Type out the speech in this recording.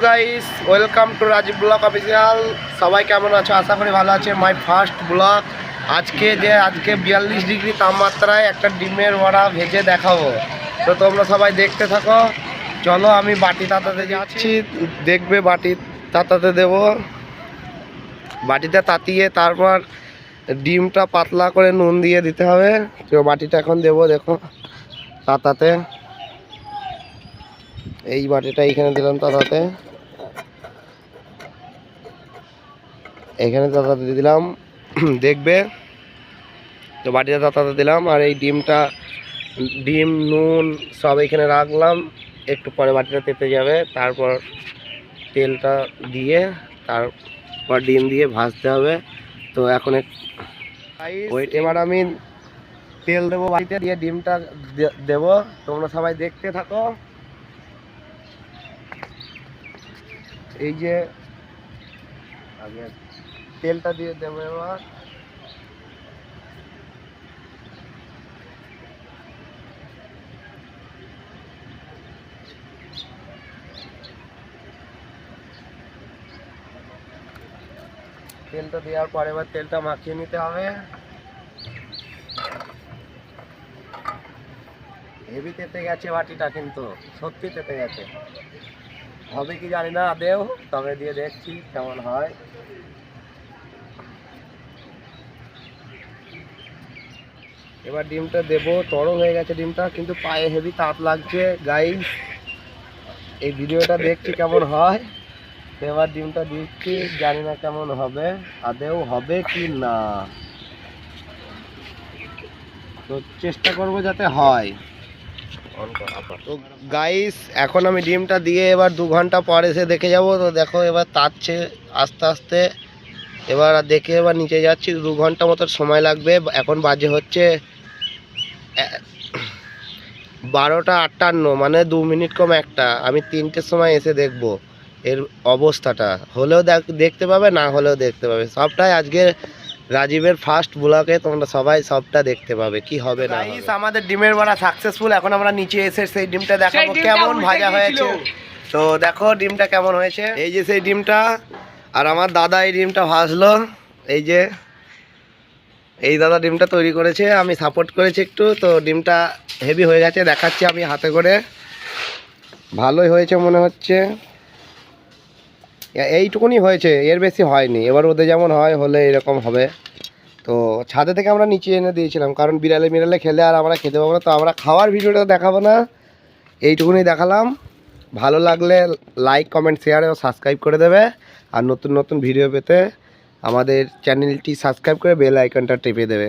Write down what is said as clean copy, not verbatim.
Guys, welcome to Rajiv blog official. সবাই কেমন আছো? আশা করি ভালো আছে। My first blog. আজকে 42 ডিগ্রি তাপমাত্রায় একটা ডিমের বড়া ভেজে দেখাবো, তো তোমরা সবাই দেখতে থাকো। চলো আমি বাটি তাতাতে যাচ্ছি, দেখবে বাটি তাতাতে দেব। বাটিটা তাতিয়ে তারপর ডিমটা পাতলা করে নুন দিয়ে দিতে হবে। তো বাটিটা এখন দেবো, দেখো তাতাতে। এই বাটিটা এইখানে দিলাম তাতাতে, এখানে তাতাতে দিলাম, দেখবে। তো বাটিটা তাতাতে দিলাম আর এই ডিম নুন সব এখানে রাখলাম। একটু পরে বাটিটা তেতে যাবে, তারপর তেলটা দিয়ে তারপর ডিম দিয়ে ভাজতে হবে। তো এখন ওয়েট, এবার আমি তেল দেবো বাটিতে, দিয়ে ডিমটা দেবো। তোমরা সবাই দেখতে থাকো। এই যে আগে তেলটা দিয়ে দেবো এবার। তেলটা দেওয়ার পরে এবার তেলটা মাখিয়ে নিতে হবে। হেভি তেতে গেছে বাটিটা, কিন্তু সত্যি তেতে গেছে। হবে কি জানি না আদেও, তবে দিয়ে দেখছি কেমন হয়। এবার ডিমটা দেবো, তরল হয়ে গেছে ডিমটা, কিন্তু পায়ে হেভি তাপ লাগছে গাইস। এই ভিডিওটা দেখছি কেমন হয়। এবার ডিমটা দিচ্ছি, জানি না কেমন হবে, আদেও হবে কি না। তো চেষ্টা করবো যাতে হয়। তো গাইস, এখন আমি ডিমটা দিয়ে এবার 2 ঘন্টা পরে এসে দেখে যাব। তো দেখো এবার তাচ্ছে আস্তে আস্তে। এবার দেখে এবার নিচে যাচ্ছি। 2 ঘন্টা মতো সময় লাগবে। এখন বাজে হচ্ছে 12টা 58, মানে 2 মিনিট কম একটা। আমি 3টের সময় এসে দেখব এর অবস্থাটা। হলেও দেখতে পাবে, না হলেও দেখতে পাবে। সবটাই আজকে রাজীবের ফার্স্ট ব্লগে তোমরা সবাই সবটা দেখতে পাবে কি হবে না হবে। আমাদের ডিমের বড়া সাকসেসফুল। এখন আমরা নিচে এসে সেই ডিমটা দেখাবো কেমন ভাজা হয়েছে। তো দেখো ডিমটা কেমন হয়েছে। এই যে সেই ডিমটা, আর আমার দাদা এই ডিমটা ভাজলো। এই দাদা ডিমটা তৈরি করেছে, আমি সাপোর্ট করেছি একটু। তো ডিমটা হেভি হয়ে গেছে, দেখাচ্ছি আমি হাতে করে। ভালোই হয়েছে মনে হচ্ছে। এইটুকুনি হয়েছে, এর বেশি হয়নি। এবার ওদের যেমন হলে এরকম হবে। তো ছাদে থেকে আমরা নিচে এনে দিয়েছিলাম, কারণ বিড়ালে খেলে আর আমরা খেতে পাবো না। তো আমরা খাওয়ার ভিডিওটা দেখাবো না, এইটুকুনি দেখালাম। ভালো লাগলে লাইক কমেন্ট শেয়ার ও সাবস্ক্রাইব করে দেবে। আর নতুন নতুন ভিডিও পেতে আমাদের চ্যানেলটি সাবস্ক্রাইব করে বেল আইকনটা টিপে দেবে।